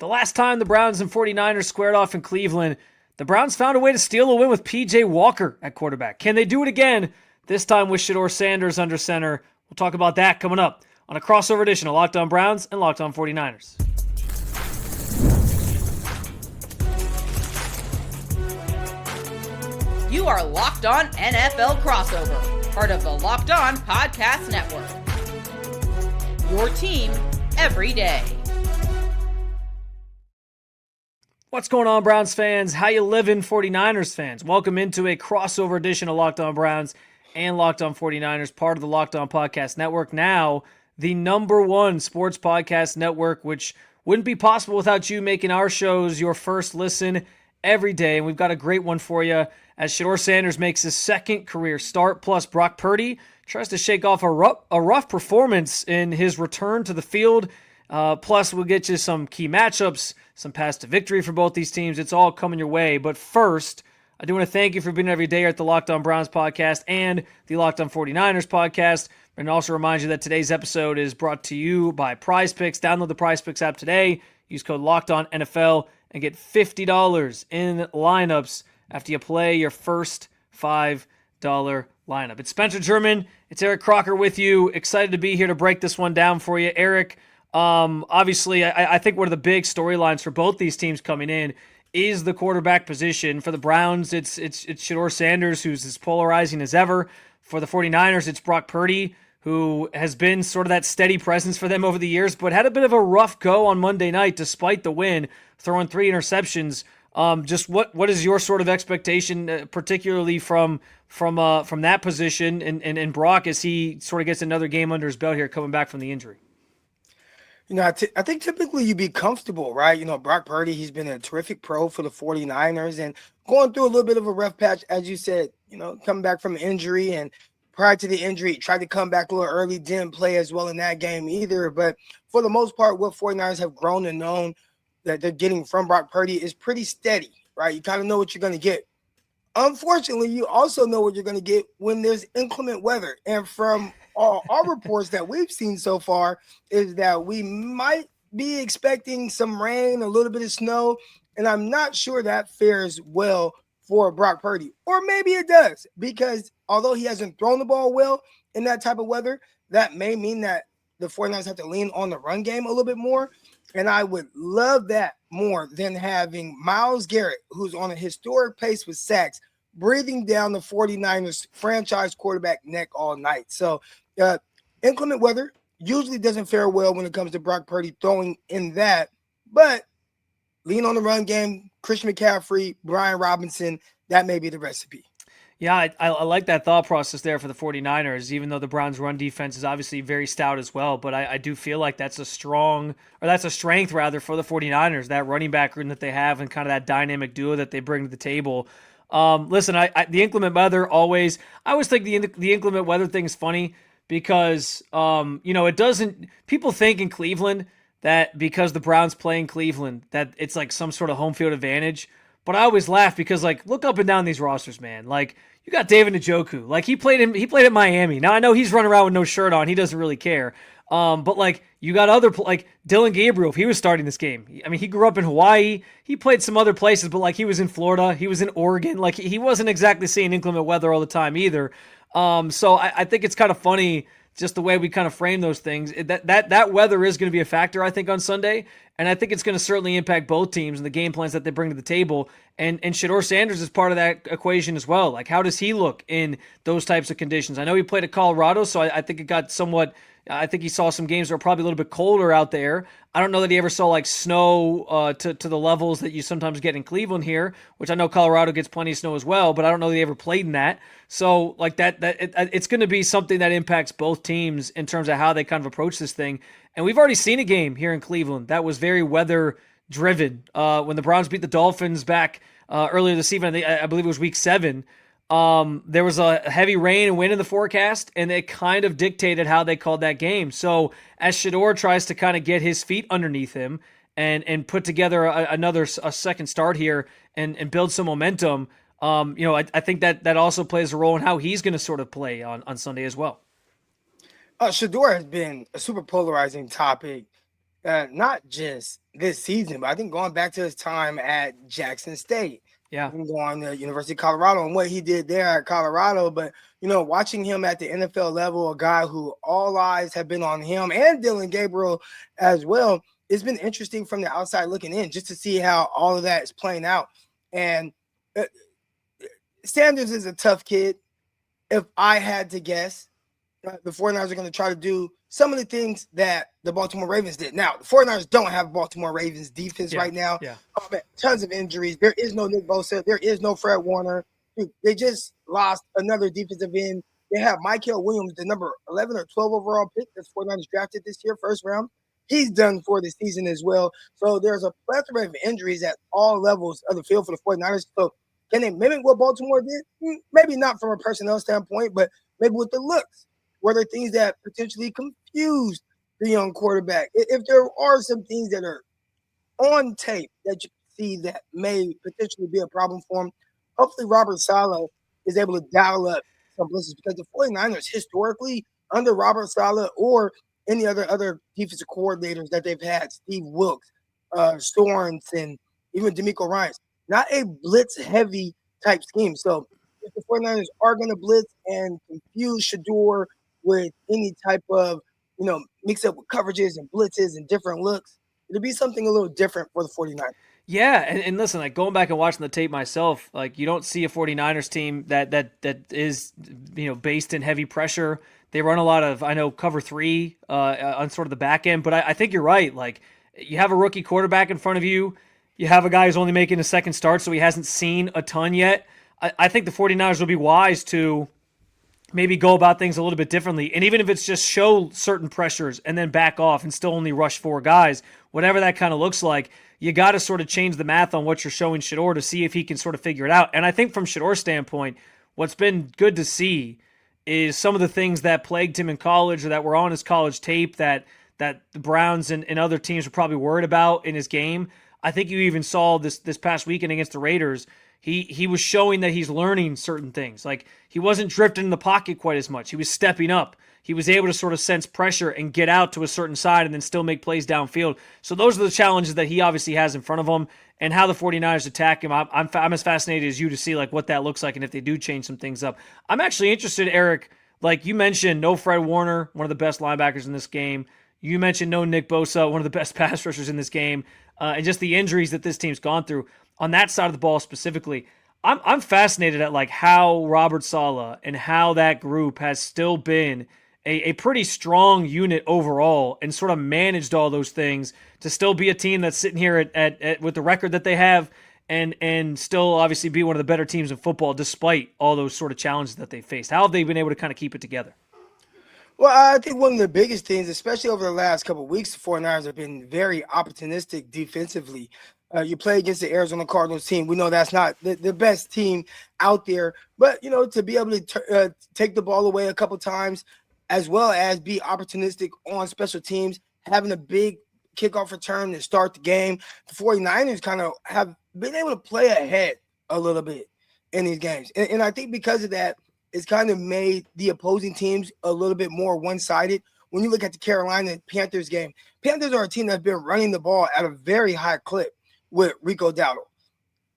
The last time the Browns and 49ers squared off in Cleveland, the Browns found a way to steal a win with P.J. Walker at quarterback. Can they do it again, this time with Shedeur Sanders under center? We'll talk about that coming up on a crossover edition of Locked On Browns and Locked On 49ers. You are Locked On NFL Crossover, part of the Locked On Podcast Network. Your team every day. What's going on, Browns fans? How you living, 49ers fans? Welcome into a crossover edition of Locked On Browns and Locked On 49ers, part of the Locked On Podcast Network. Now, the #1 sports podcast network, which wouldn't be possible without you making our shows your first listen every day. And we've got a great one for you as Shedeur Sanders makes his second career start, plus Brock Purdy tries to shake off a rough performance in his return to the field. Plus, we'll get you some key matchups, some paths to victory for both these teams. It's all coming your way. But first, I do want to thank you for being every day at the Locked On Browns podcast and the Locked On 49ers podcast. And also remind you that today's episode is brought to you by PrizePicks. Download the PrizePicks app today. Use code LOCKEDONNFL and get $50 in lineups after you play your first $5 lineup. It's Spencer German. It's Eric Crocker with you. Excited to be here to break this one down for you. Eric, obviously, I think one of the big storylines for both these teams coming in is the quarterback position. For the Browns, it's Shedeur Sanders, who's as polarizing as ever. For the 49ers, it's Brock Purdy, who has been sort of that steady presence for them over the years, but had a bit of a rough go on Monday night despite the win, throwing 3 interceptions. Just what is your sort of expectation, particularly from that position and Brock as he sort of gets another game under his belt here coming back from the injury? I think typically you'd be comfortable, right? Brock Purdy, he's been a terrific pro for the 49ers and going through a little bit of a rough patch, as you said, coming back from injury. And prior to the injury, tried to come back a little early, didn't play as well in that game either. But for the most part, what 49ers have grown and known that they're getting from Brock Purdy is pretty steady, right? You kind of know what you're going to get. Unfortunately, you also know what you're going to get when there's inclement weather. And from all our reports that we've seen so far is that we might be expecting some rain, a little bit of snow, and I'm not sure that fares well for Brock Purdy. Or maybe it does, because although he hasn't thrown the ball well in that type of weather, that may mean that the 49ers have to lean on the run game a little bit more. And I would love that more than having Myles Garrett, who's on a historic pace with sacks, breathing down the 49ers franchise quarterback neck all night. So inclement weather usually doesn't fare well when it comes to Brock Purdy throwing in that, but lean on the run game, Christian McCaffrey, Brian Robinson, that may be the recipe. Yeah, I like that thought process there for the 49ers, even though the Browns' run defense is obviously very stout as well. But I do feel like that's a strength for the 49ers, that running back room that they have and kind of that dynamic duo that they bring to the table. Listen, the inclement weather I always think the inclement weather thing is funny because, it doesn't, people think in Cleveland that because the Browns play in Cleveland, that it's like some sort of home field advantage. But I always laugh because, look up and down these rosters, man. You got David Njoku. He played at Miami. Now, I know he's running around with no shirt on. He doesn't really care. But, you got other, Dylan Gabriel, if he was starting this game. I mean, he grew up in Hawaii. He played some other places, but, he was in Florida. He was in Oregon. He wasn't exactly seeing inclement weather all the time either. So I think it's kind of funny just the way we kind of frame those things. That weather is going to be a factor, I think, on Sunday. And I think it's going to certainly impact both teams and the game plans that they bring to the table. And Shedeur Sanders is part of that equation as well. How does he look in those types of conditions? I know he played at Colorado, so I think it got somewhat – I think he saw some games that were probably a little bit colder out there. I don't know that he ever saw snow to the levels that you sometimes get in Cleveland here, which I know Colorado gets plenty of snow as well, but I don't know that he ever played in that. So it's going to be something that impacts both teams in terms of how they kind of approach this thing. And we've already seen a game here in Cleveland that was very weather driven. When the Browns beat the Dolphins back earlier this evening, I believe it was week 7. There was a heavy rain and wind in the forecast, and it kind of dictated how they called that game. So as Shedeur tries to kind of get his feet underneath him and put together a second start here and build some momentum, I think that also plays a role in how he's going to sort of play on Sunday as well. Shedeur has been a super polarizing topic not just this season, but I think going back to his time at Jackson State, Yeah. going to University of Colorado and what he did there at Colorado. But, watching him at the NFL level, a guy who all eyes have been on him and Dylan Gabriel as well, it's been interesting from the outside looking in just to see how all of that is playing out. And Sanders is a tough kid. If I had to guess, the 49ers are going to try to do some of the things that the Baltimore Ravens did. Now, the 49ers don't have Baltimore Ravens defense right now. Yeah. Tons of injuries. There is no Nick Bosa. There is no Fred Warner. Dude, they just lost another defensive end. They have Myles Williams, the number 11 or 12 overall pick that's 49ers drafted this year, first round. He's done for the season as well. So there's a plethora of injuries at all levels of the field for the 49ers. So can they mimic what Baltimore did? Maybe not from a personnel standpoint, but maybe with the looks. Were there things that potentially confused the young quarterback? If there are some things that are on tape that you see that may potentially be a problem for him, hopefully Robert Saleh is able to dial up some blitzes, because the 49ers historically under Robert Saleh or any other defensive coordinators that they've had, Steve Wilks, Sorensen, even DeMeco Ryans, not a blitz-heavy type scheme. So if the 49ers are going to blitz and confuse Shedeur with any type of, mix up with coverages and blitzes and different looks, it'll be something a little different for the 49ers. Yeah, and listen, like going back and watching the tape myself, like you don't see a 49ers team that is, based in heavy pressure. They run a lot of, cover 3 on sort of the back end, but I think you're right. Like you have a rookie quarterback in front of you. You have a guy who's only making a second start, so he hasn't seen a ton yet. I think the 49ers will be wise to maybe go about things a little bit differently. And even if it's just show certain pressures and then back off and still only rush 4 guys, whatever that kind of looks like, you got to sort of change the math on what you're showing Shedeur to see if he can sort of figure it out. And I think from Shedeur's standpoint, what's been good to see is some of the things that plagued him in college or that were on his college tape that the Browns and other teams were probably worried about in his game. I think you even saw this past weekend against the Raiders. He was showing that he's learning certain things. Like he wasn't drifting in the pocket quite as much. He was stepping up. He was able to sort of sense pressure and get out to a certain side and then still make plays downfield. So those are the challenges that he obviously has in front of him, and how the 49ers attack him. I'm as fascinated as you to see like what that looks like and if they do change some things up. I'm actually interested, Eric, like you mentioned, no Fred Warner, one of the best linebackers in this game. You mentioned no Nick Bosa, one of the best pass rushers in this game, and just the injuries that this team's gone through. On that side of the ball specifically, I'm fascinated at like how Robert Saleh and how that group has still been a pretty strong unit overall and sort of managed all those things to still be a team that's sitting here at with the record that they have and still obviously be one of the better teams in football despite all those sort of challenges that they faced. How have they been able to kind of keep it together? Well, I think one of the biggest things, especially over the last couple of weeks, the 49ers have been very opportunistic defensively. You play against the Arizona Cardinals team. We know that's not the best team out there, but, to be able to take the ball away a couple times as well as be opportunistic on special teams, having a big kickoff return to start the game, the 49ers kind of have been able to play ahead a little bit in these games. And I think because of that, it's kind of made the opposing teams a little bit more one-sided. When you look at the Carolina Panthers game, Panthers are a team that's been running the ball at a very high clip with Rico Dowdle.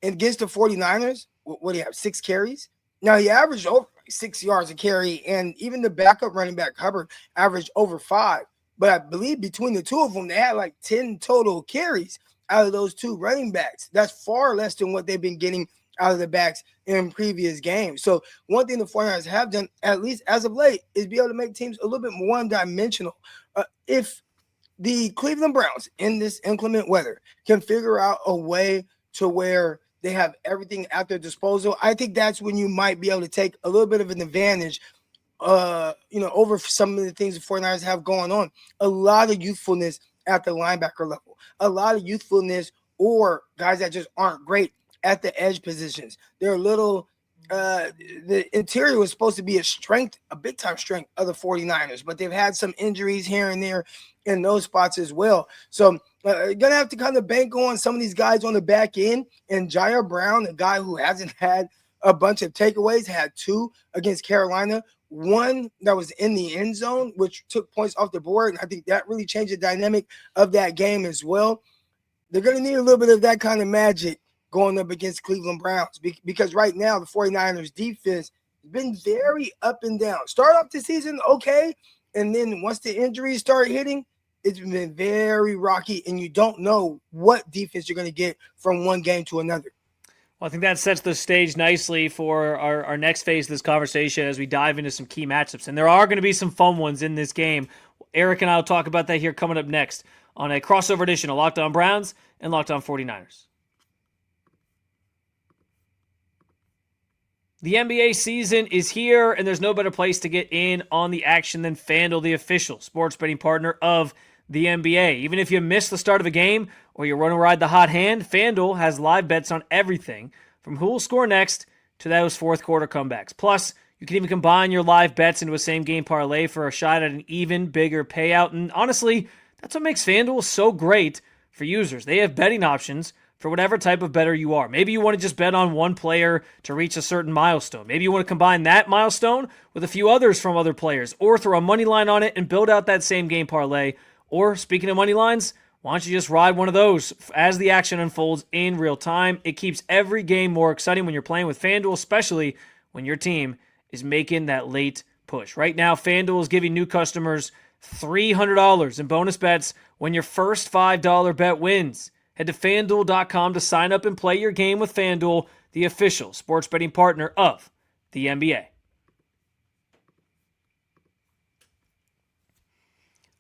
And against the 49ers, what do you have, 6 carries? Now, he averaged over 6 yards a carry, and even the backup running back, Hubbard, averaged over 5. But I believe between the two of them, they had like 10 total carries out of those 2 running backs. That's far less than what they've been getting out of the backs in previous games. So one thing the 49ers have done, at least as of late, is be able to make teams a little bit more one-dimensional. If the Cleveland Browns in this inclement weather can figure out a way to where they have everything at their disposal, I think that's when you might be able to take a little bit of an advantage over some of the things the 49ers have going on. A lot of youthfulness at the linebacker level, a lot of youthfulness or guys that just aren't great at the edge positions. They're a little the interior was supposed to be a big time strength of the 49ers, but they've had some injuries here and there in those spots as well. So gonna have to kind of bank on some of these guys on the back end, and Jair Brown, a guy who hasn't had a bunch of takeaways, had 2 against Carolina, 1 that was in the end zone, which took points off the board. And I think that really changed the dynamic of that game as well. They're going to need a little bit of that kind of magic going up against Cleveland Browns because right now the 49ers defense has been very up and down. Start off the season okay, and then once the injuries start hitting, it's been very rocky, and you don't know what defense you're going to get from one game to another. Well, I think that sets the stage nicely for our next phase of this conversation as we dive into some key matchups. And there are going to be some fun ones in this game. Eric and I will talk about that here coming up next on a crossover edition of Locked On Browns and Locked On 49ers. The NBA season is here, and there's no better place to get in on the action than FanDuel, the official sports betting partner of the NBA. Even if you miss the start of a game or you want to ride the hot hand, FanDuel has live bets on everything from who will score next to those fourth quarter comebacks. Plus, you can even combine your live bets into a same-game parlay for a shot at an even bigger payout. And honestly, that's what makes FanDuel so great for users. They have betting options for whatever type of bettor you are. Maybe you want to just bet on one player to reach a certain milestone. Maybe you want to combine that milestone with a few others from other players, or throw a money line on it and build out that same game parlay. Or, speaking of money lines, why don't you just ride one of those as the action unfolds in real time? It keeps every game more exciting when you're playing with FanDuel, especially when your team is making that late push. Right now, FanDuel is giving new customers $300 in bonus bets when your first $5 bet wins. Head to FanDuel.com to sign up and play your game with FanDuel, the official sports betting partner of the NBA.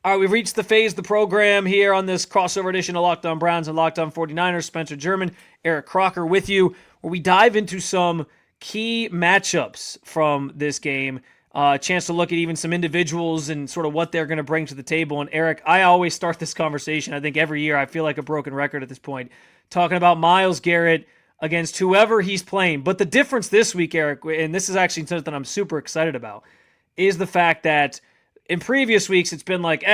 All right, we've reached the phase of the program here on this crossover edition of Locked On Browns and Locked On 49ers. Spencer German, Eric Crocker with you, where we dive into some key matchups from this game. A chance to look at even some individuals and sort of what they're going to bring to the table. And Eric, I always start this conversation, I think every year, I feel like a broken record at this point, talking about Myles Garrett against whoever he's playing. But the difference this week, Eric, and this is actually something I'm super excited about, is the fact that in previous weeks it's been like,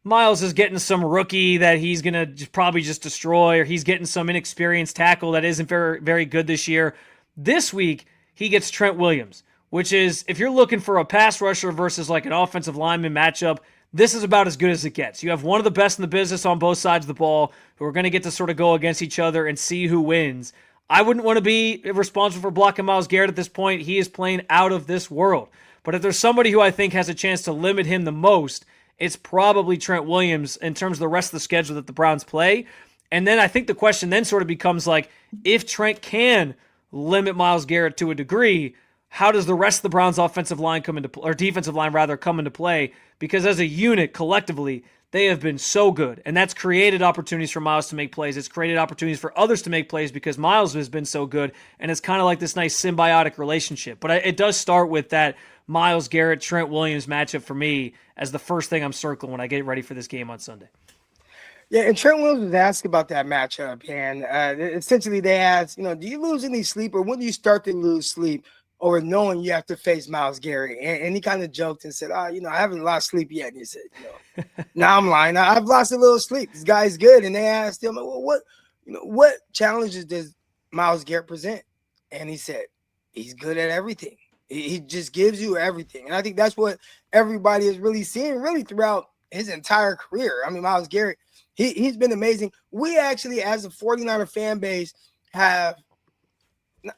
Myles is getting some rookie that he's going to probably just destroy, or he's getting some inexperienced tackle that isn't very, very good this year. This week, he gets Trent Williams, which is, if you're looking for a pass rusher versus like an offensive lineman matchup, this is about as good as it gets. You have one of the best in the business on both sides of the ball who are going to get to sort of go against each other and see who wins. I wouldn't want to be responsible for blocking Myles Garrett at this point. He is playing out of this world. But if there's somebody who I think has a chance to limit him the most, it's probably Trent Williams in terms of the rest of the schedule that the Browns play. And then I think the question then sort of becomes like, if Trent can limit Myles Garrett to a degree, how does the rest of the Browns' offensive line come into play, or defensive line rather, come into play? Because as a unit, collectively, they have been so good, and that's created opportunities for Myles to make plays. It's created opportunities for others to make plays because Myles has been so good, and it's kind of like this nice symbiotic relationship. But it does start with that Myles Garrett, Trent Williams matchup for me as the first thing I'm circling when I get ready for this game on Sunday. Yeah, and Trent Williams was asked about that matchup, and essentially they asked, do you lose any sleep, or when do you start to lose sleep over knowing you have to face Myles Garrett? And he kind of joked and said, I haven't lost sleep yet. And he said, nah, I'm lying. I've lost a little sleep. This guy's good. And they asked him, well, what challenges does Myles Garrett present? And he said, he's good at everything. He just gives you everything. And I think that's what everybody is really seeing really throughout his entire career. I mean, Myles Garrett, he's been amazing. We actually, as a 49er fan base, have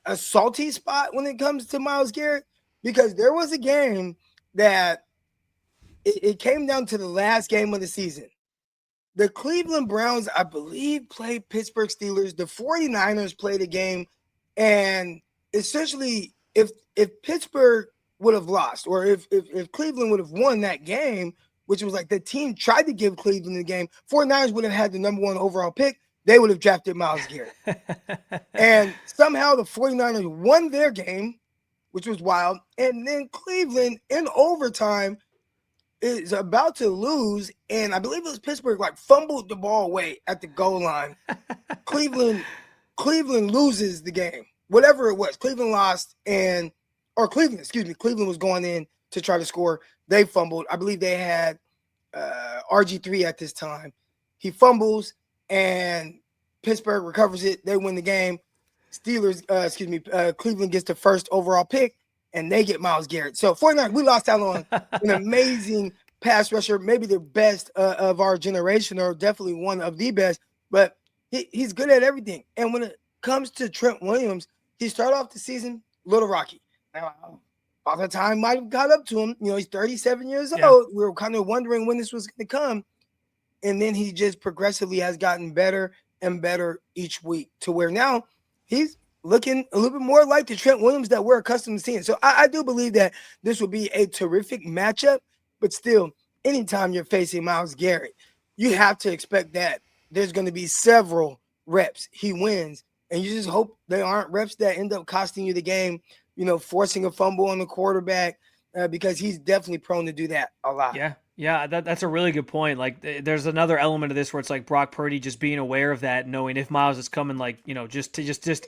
a salty spot when it comes to Myles Garrett, because there was a game that it came down to the last game of the season. The Cleveland Browns, I believe, played Pittsburgh Steelers. The 49ers played a game, and essentially if Pittsburgh would have lost, or if Cleveland would have won that game, which was like the team tried to give Cleveland the game, 49ers would have had the number 1 overall pick. They would have drafted Myles Garrett. And somehow the 49ers won their game, which was wild. And then Cleveland, in overtime, is about to lose. And I believe it was Pittsburgh, fumbled the ball away at the goal line. Cleveland loses the game. Whatever it was. Cleveland lost. Cleveland was going in to try to score. They fumbled. I believe they had RG3 at this time. He fumbles, and Pittsburgh recovers it. They win the game. Cleveland gets the first overall pick, and they get Myles Garrett. So 49ers, we lost out on an amazing pass rusher, maybe the best of our generation, or definitely one of the best. But he's good at everything. And when it comes to Trent Williams, he started off the season a little rocky. Now, by the time might have got up to him, he's 37 years old. We were kind of wondering when this was going to come. And then he just progressively has gotten better and better each week, to where now he's looking a little bit more like the Trent Williams that we're accustomed to seeing. So I do believe that this will be a terrific matchup, but still, anytime you're facing Myles Garrett, you have to expect that there's going to be several reps he wins, and you just hope they aren't reps that end up costing you the game, forcing a fumble on the quarterback, because he's definitely prone to do that a lot. Yeah, that's a really good point. Like, there's another element of this where it's like Brock Purdy just being aware of that, knowing if Myles is coming, like, just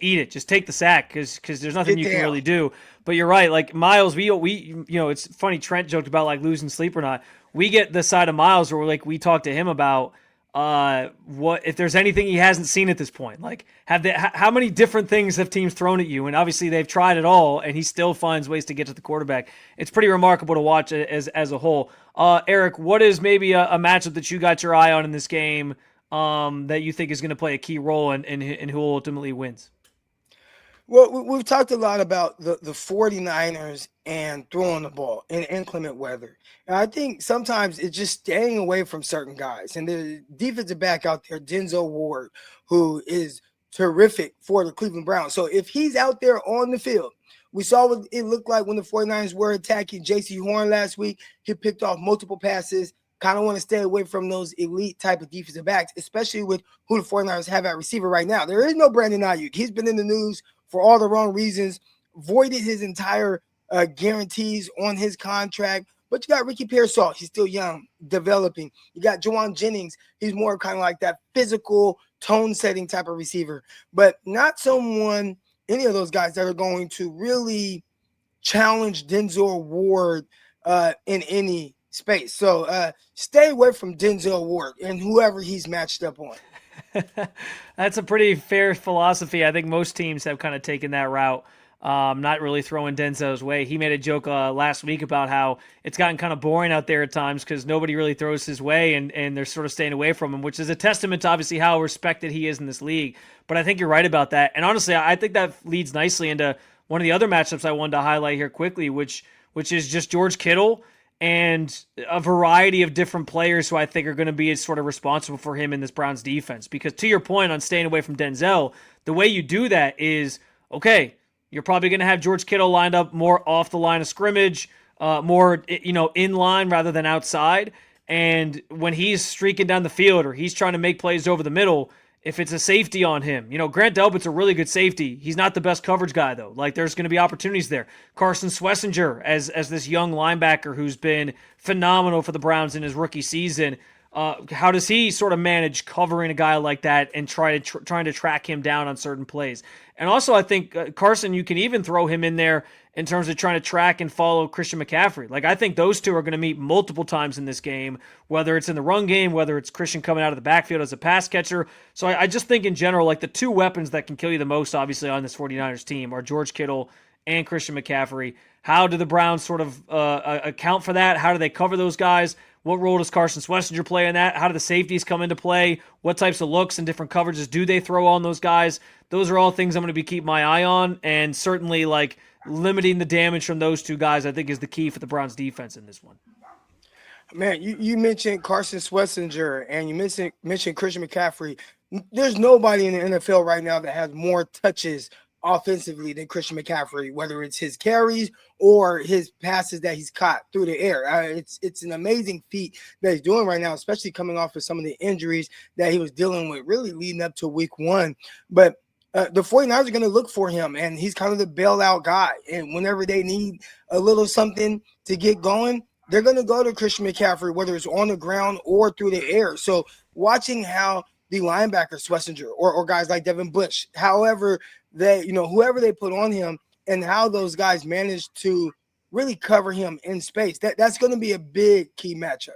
eat it, just take the sack, because there's nothing you can really do. But you're right, like Myles, we it's funny. Trent joked about like losing sleep or not. We get the side of Myles where we talk to him about what if there's anything he hasn't seen at this point. Like, how many different things have teams thrown at you, and obviously they've tried it all, and he still finds ways to get to the quarterback. It's pretty remarkable to watch as a whole. Eric, what is maybe a matchup that you got your eye on in this game that you think is going to play a key role in who ultimately wins? Well, we've talked a lot about the 49ers and throwing the ball in inclement weather. And I think sometimes it's just staying away from certain guys. And the defensive back out there, Denzel Ward, who is terrific for the Cleveland Browns. So if he's out there on the field, we saw what it looked like when the 49ers were attacking J.C. Horn last week. He picked off multiple passes. Kind of want to stay away from those elite type of defensive backs, especially with who the 49ers have at receiver right now. There is no Brandon Ayuk. He's been in the news for all the wrong reasons, voided his entire guarantees on his contract. But you got Ricky Pearsall. He's still young, developing. You got Juwan Jennings. He's more kind of like that physical, tone-setting type of receiver. But not any of those guys that are going to really challenge Denzel Ward in any space. So stay away from Denzel Ward and whoever he's matched up on. That's a pretty fair philosophy. I think most teams have kind of taken that route, not really throwing Denzel's way. He made a joke last week about how it's gotten kind of boring out there at times because nobody really throws his way, and they're sort of staying away from him, which is a testament to obviously how respected he is in this league. But I think you're right about that. And honestly, I think that leads nicely into one of the other matchups I wanted to highlight here quickly, which is just George Kittle and a variety of different players who I think are going to be sort of responsible for him in this Browns defense. Because to your point on staying away from Denzel, the way you do that is, okay, you're probably going to have George Kittle lined up more off the line of scrimmage, more in line rather than outside. And when he's streaking down the field or he's trying to make plays over the middle, if it's a safety on him, Grant Delpit's a really good safety. He's not the best coverage guy, though. Like, there's going to be opportunities there. Carson Schwesinger as this young linebacker who's been phenomenal for the Browns in his rookie season. How does he sort of manage covering a guy like that and trying to track him down on certain plays? And also, I think, Carson, you can even throw him in there in terms of trying to track and follow Christian McCaffrey. Like, I think those two are going to meet multiple times in this game, whether it's in the run game, whether it's Christian coming out of the backfield as a pass catcher. So I just think in general, like, the two weapons that can kill you the most, obviously, on this 49ers team are George Kittle and Christian McCaffrey. How do the Browns sort of account for that? How do they cover those guys? What role does Carson Schwesinger play in that? How do the safeties come into play? What types of looks and different coverages do they throw on those guys? Those are all things I'm going to be keeping my eye on, and certainly like limiting the damage from those two guys I think is the key for the Browns defense in this one. Man, you mentioned Carson Schwesinger and you mentioned Christian McCaffrey. There's nobody in the NFL right now that has more touches offensively than Christian McCaffrey, whether it's his carries or his passes that he's caught through the air. It's an amazing feat that he's doing right now, especially coming off of some of the injuries that he was dealing with really leading up to week one. But the 49ers are going to look for him, and he's kind of the bailout guy. And whenever they need a little something to get going, they're going to go to Christian McCaffrey, whether it's on the ground or through the air. So watching how the linebacker Schwesinger or guys like Devin Bush, however they, whoever they put on him, and how those guys manage to really cover him in space, that's going to be a big key matchup.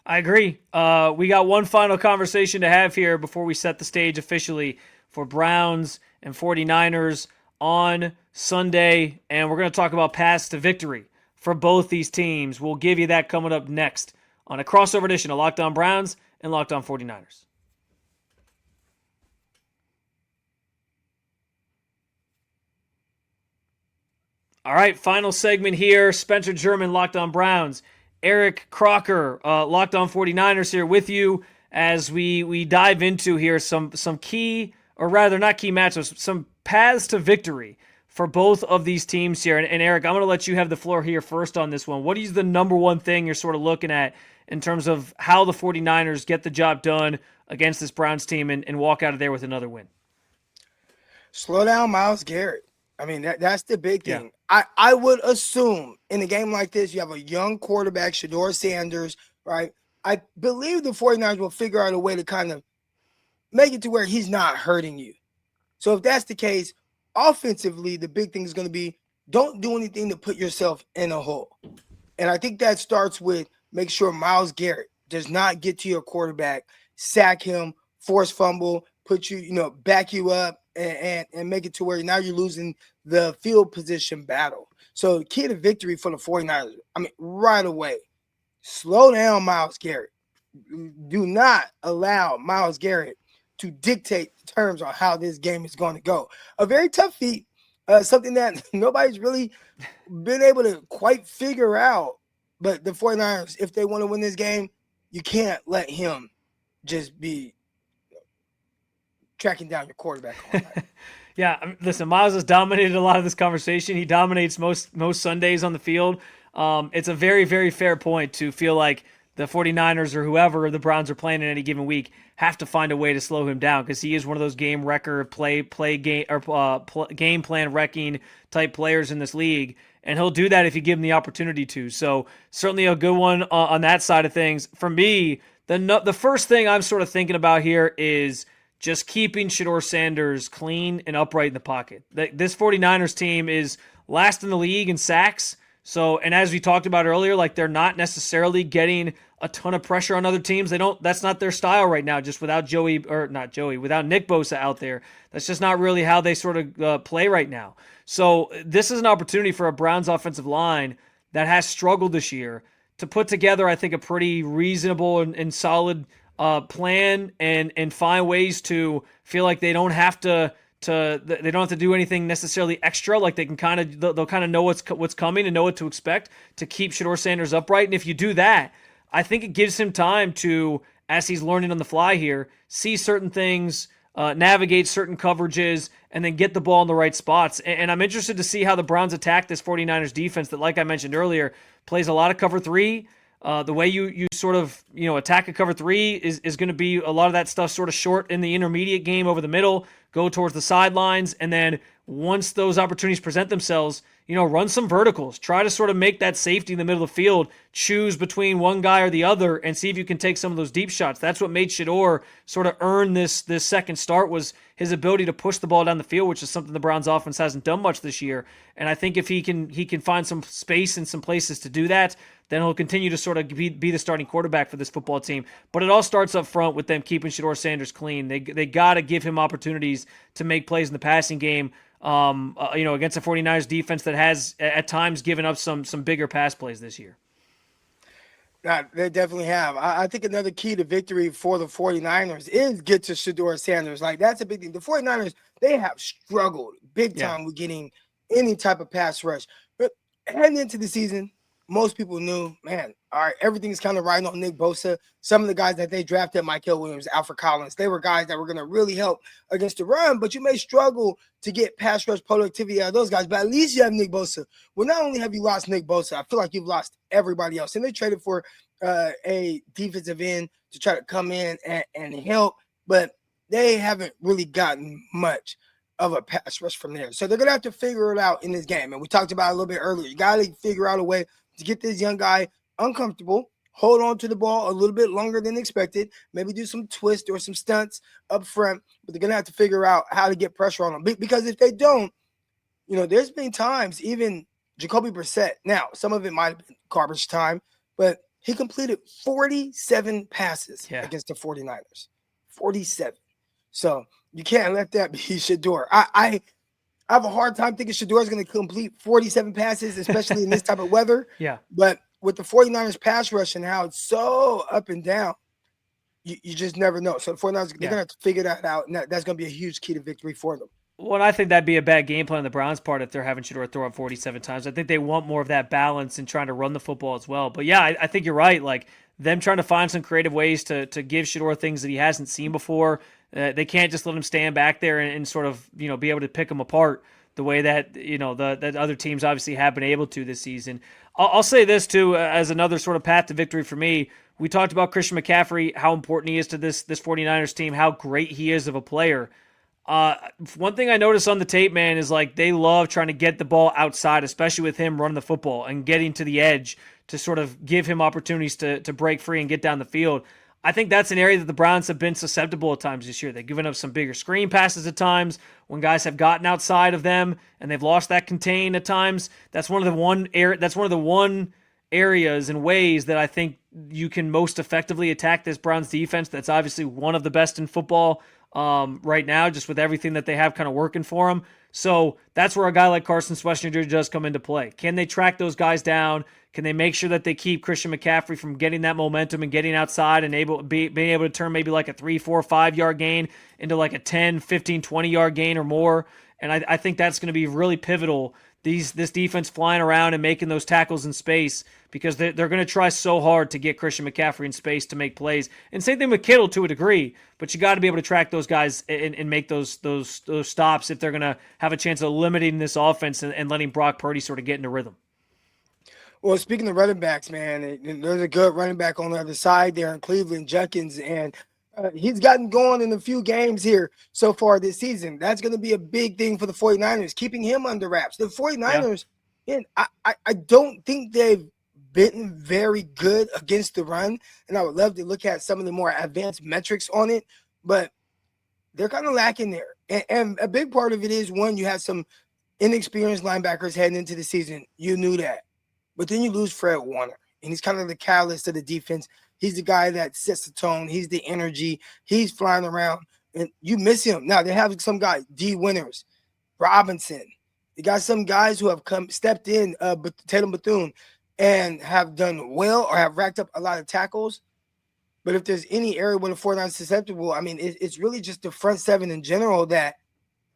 I agree. We got one final conversation to have here before we set the stage officially for Browns and 49ers on Sunday, and we're going to talk about paths to victory for both these teams. We'll give you that coming up next on a crossover edition of Locked On Browns and Locked On 49ers. All right, final segment here. Spencer German, Locked On Browns. Eric Crocker, Locked On 49ers here with you as we dive into here some key, or rather not key matchups, some paths to victory for both of these teams here. And Eric, I'm going to let you have the floor here first on this one. What is the number one thing you're sort of looking at in terms of how the 49ers get the job done against this Browns team and walk out of there with another win? Slow down Myles Garrett. I mean, that's the big thing. Yeah. I would assume in a game like this, you have a young quarterback, Shedeur Sanders, right? I believe the 49ers will figure out a way to kind of make it to where he's not hurting you. So if that's the case, offensively, the big thing is going to be don't do anything to put yourself in a hole. And I think that starts with make sure Myles Garrett does not get to your quarterback, sack him, force fumble, put you, back you up, and make it to where now you're losing the field position battle. So key to victory for the 49ers, right away, slow down Myles Garrett. Do not allow Myles Garrett to dictate the terms on how this game is going to go. A very tough feat, something that nobody's really been able to quite figure out. But the 49ers, if they want to win this game, you can't let him just be tracking down your quarterback all night. Yeah, listen, Myles has dominated a lot of this conversation. He dominates most Sundays on the field. It's a very, very fair point to feel like the 49ers or whoever the Browns are playing in any given week have to find a way to slow him down because he is one of those game wrecker, game plan wrecking type players in this league, and he'll do that if you give him the opportunity to. So certainly a good one on that side of things. For me, the first thing I'm sort of thinking about here is just keeping Shedeur Sanders clean and upright in the pocket. This 49ers team is last in the league in sacks. So, and as we talked about earlier, like they're not necessarily getting a ton of pressure on other teams. That's not their style right now, just without without Nick Bosa out there. That's just not really how they sort of play right now. So this is an opportunity for a Browns offensive line that has struggled this year to put together, I think, a pretty reasonable and solid plan and find ways to feel like they don't have to do anything necessarily extra. Like they'll kind of know what's coming and know what to expect to keep Shedeur Sanders upright. And if you do that, I think it gives him time to, as he's learning on the fly here, see certain things, navigate certain coverages, and then get the ball in the right spots. And I'm interested to see how the Browns attack this 49ers defense that, like I mentioned earlier, plays a lot of cover three. The way you sort of, attack a cover three is going to be a lot of that stuff sort of short in the intermediate game over the middle, go towards the sidelines, and then once those opportunities present themselves, run some verticals. Try to sort of make that safety in the middle of the field, choose between one guy or the other, and see if you can take some of those deep shots. That's what made Shedeur sort of earn this second start, was his ability to push the ball down the field, which is something the Browns offense hasn't done much this year. And I think if he can find some space and some places to do that, then he'll continue to sort of be the starting quarterback for this football team. But it all starts up front with them keeping Shedeur Sanders clean. They got to give him opportunities to make plays in the passing game, against a 49ers defense that has at times given up some bigger pass plays this year. Yeah, they definitely have. I think another key to victory for the 49ers is get to Shedeur Sanders. Like, that's a big thing. The 49ers, they have struggled big time with getting any type of pass rush. But heading into the season, most people knew, man, all right, everything's kind of riding on Nick Bosa. Some of the guys that they drafted, Myles Williams, Alfred Collins, they were guys that were going to really help against the run, but you may struggle to get pass rush productivity out of those guys. But at least you have Nick Bosa. Well, not only have you lost Nick Bosa, I feel like you've lost everybody else. And they traded for a defensive end to try to come in and help, but they haven't really gotten much of a pass rush from there. So they're going to have to figure it out in this game. And we talked about it a little bit earlier. You got to figure out a way to get this young guy uncomfortable, hold on to the ball a little bit longer than expected, maybe do some twists or some stunts up front, but they're going to have to figure out how to get pressure on him. Because if they don't, there's been times, even Jacoby Brissett, now some of it might have been garbage time, but He completed 47 passes Yeah. against the 49ers. 47. So you can't let that be Shedeur. I have a hard time thinking Shedeur is going to complete 47 passes, especially in this type of weather. Yeah. But with the 49ers pass rush and how it's so up and down, you just never know. So the 49ers, they're going to have to figure that out, and that's going to be a huge key to victory for them. Well, I think that'd be a bad game plan on the Browns' part if they're having Shedeur throw up 47 times. I think they want more of that balance and trying to run the football as well. But yeah, I think you're right. Like them trying to find some creative ways to give Shedeur things that he hasn't seen before. They can't just let him stand back there and sort of be able to pick him apart the way that that other teams obviously have been able to this season. I'll say this too as another sort of path to victory for me. We talked about Christian McCaffrey, how important he is to this 49ers team, how great he is of a player. One thing I noticed on the tape, man, is like they love trying to get the ball outside, especially with him running the football and getting to the edge to sort of give him opportunities to break free and get down the field. I think that's an area that the Browns have been susceptible at times this year. They've given up some bigger screen passes at times when guys have gotten outside of them and they've lost that contain at times. That's one of the one areas and ways that I think you can most effectively attack this Browns defense. That's obviously one of the best in football right now, just with everything that they have kind of working for them. So that's where a guy like Carson Schwesinger does come into play. Can they track those guys down? Can they make sure that they keep Christian McCaffrey from getting that momentum and getting outside and being able to turn maybe like a 3, 4, 5 yard gain into like a 10, 15, 20 yard gain or more? And I think that's going to be really pivotal. This defense flying around and making those tackles in space, because they're going to try so hard to get Christian McCaffrey in space to make plays. And same thing with Kittle to a degree, but you got to be able to track those guys and make those stops if they're going to have a chance of limiting this offense and letting Brock Purdy sort of get into rhythm. Well, speaking of running backs, man, there's a good running back on the other side there in Cleveland, Jenkins, and he's gotten going in a few games here so far this season. That's going to be a big thing for the 49ers, keeping him under wraps. The 49ers, I don't think they've been very good against the run, and I would love to look at some of the more advanced metrics on it, but they're kind of lacking there. And a big part of it is, one, you have some inexperienced linebackers heading into the season. You knew that. But then you lose Fred Warner, and he's kind of the catalyst of the defense. He's the guy that sets the tone. He's the energy. He's flying around, and you miss him. Now, they have some guys, D. Winters, Robinson. They got some guys who have stepped in, Tatum Bethune, and have done well or have racked up a lot of tackles. But if there's any area where the 49ers is susceptible, I mean, it's really just the front seven in general that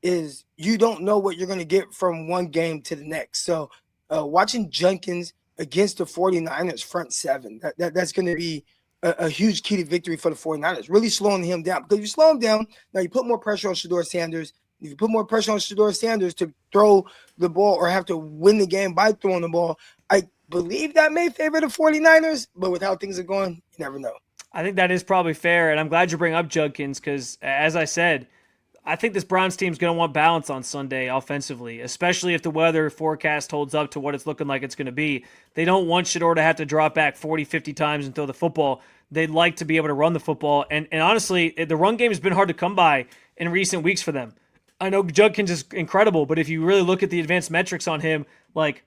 is, you don't know what you're going to get from one game to the next. So, watching Jenkins against the 49ers front seven, that's going to be a huge key to victory for the 49ers, really slowing him down. Because if you slow him down, now you put more pressure on Shedeur Sanders. If you put more pressure on Shedeur Sanders to throw the ball or have to win the game by throwing the ball, I believe that may favor the 49ers, but with how things are going, you never know. I think that is probably fair, and I'm glad you bring up Jenkins because, as I said, I think this Browns team is going to want balance on Sunday offensively, especially if the weather forecast holds up to what it's looking like it's going to be. They don't want Shedeur to have to drop back 40, 50 times and throw the football. They'd like to be able to run the football. And honestly, the run game has been hard to come by in recent weeks for them. I know Jenkins is incredible, but if you really look at the advanced metrics on him, like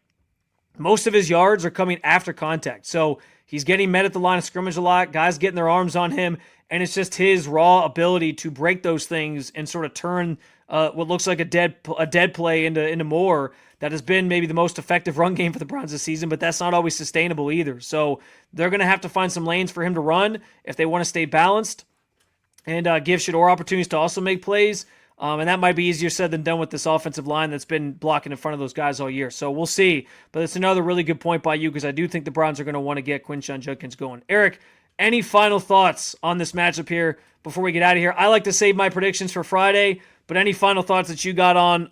most of his yards are coming after contact. So he's getting met at the line of scrimmage a lot, guys getting their arms on him. And it's just his raw ability to break those things and sort of turn what looks like a dead play into more that has been maybe the most effective run game for the Browns this season, but that's not always sustainable either. So they're going to have to find some lanes for him to run if they want to stay balanced and give Shedeur opportunities to also make plays. And that might be easier said than done with this offensive line that's been blocking in front of those guys all year. So we'll see. But it's another really good point by you because I do think the Browns are going to want to get Quinshon Judkins going. Eric, any final thoughts on this matchup here before we get out of here? I like to save my predictions for Friday, but any final thoughts that you got on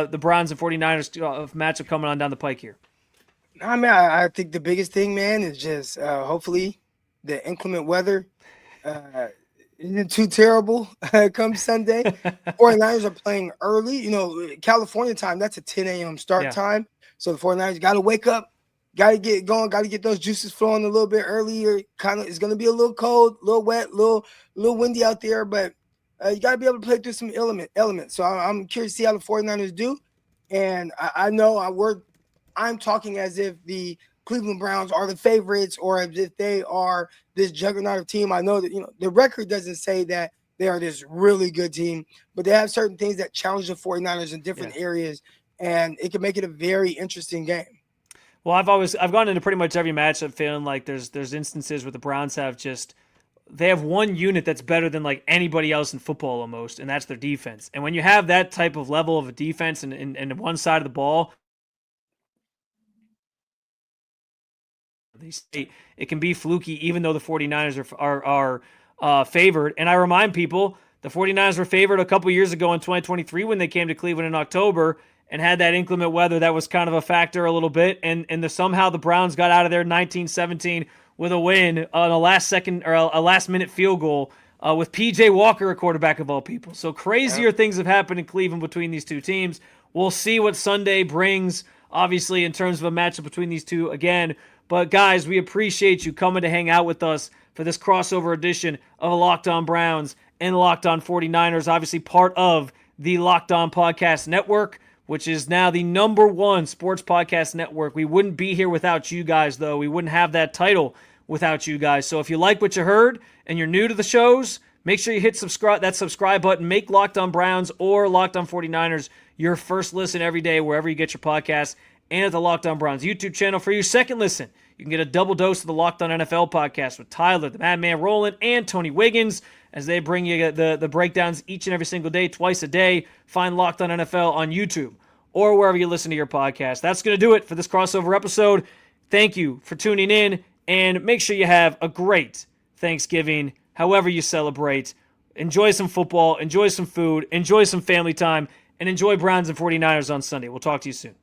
the Browns and 49ers matchup coming on down the pike here? I mean, I think the biggest thing, man, is just hopefully the inclement weather isn't too terrible come Sunday. 49ers are playing early. You know, California time, that's a 10 a.m. start time. So the 49ers got to wake up. Got to get going. Got to get those juices flowing a little bit earlier. It's going to be a little cold, a little wet, a little windy out there, but you got to be able to play through some elements. So I'm curious to see how the 49ers do. And I know I'm talking as if the Cleveland Browns are the favorites or as if they are this juggernaut of team. I know that, the record doesn't say that they are this really good team, but they have certain things that challenge the 49ers in different areas, and it can make it a very interesting game. Well, I've gone into pretty much every matchup feeling like there's instances where the Browns they have one unit that's better than like anybody else in football almost, and that's their defense. And when you have that type of level of a defense and one side of the ball, it can be fluky, even though the 49ers are favored. And I remind people, the 49ers were favored a couple years ago in 2023 when they came to Cleveland in October and had that inclement weather that was kind of a factor a little bit. And somehow the Browns got out of there 19-17 with a win on a last-minute field goal with P.J. Walker, a quarterback of all people. So crazier things have happened in Cleveland between these two teams. We'll see what Sunday brings, obviously, in terms of a matchup between these two again. But, guys, we appreciate you coming to hang out with us for this crossover edition of Locked On Browns and Locked On 49ers, obviously part of the Locked On Podcast Network, which is now the #1 sports podcast network. We wouldn't be here without you guys, though. We wouldn't have that title without you guys. So if you like what you heard and you're new to the shows, make sure you hit that subscribe button. Make Locked On Browns or Locked On 49ers your first listen every day wherever you get your podcasts, and at the Locked On Browns YouTube channel for your second listen. You can get a double dose of the Locked On NFL podcast with Tyler, the Madman Roland, and Tony Wiggins as they bring you the breakdowns each and every single day, twice a day. Find Locked On NFL on YouTube or wherever you listen to your podcast. That's going to do it for this crossover episode. Thank you for tuning in, and make sure you have a great Thanksgiving, however you celebrate. Enjoy some football, enjoy some food, enjoy some family time, and enjoy Browns and 49ers on Sunday. We'll talk to you soon.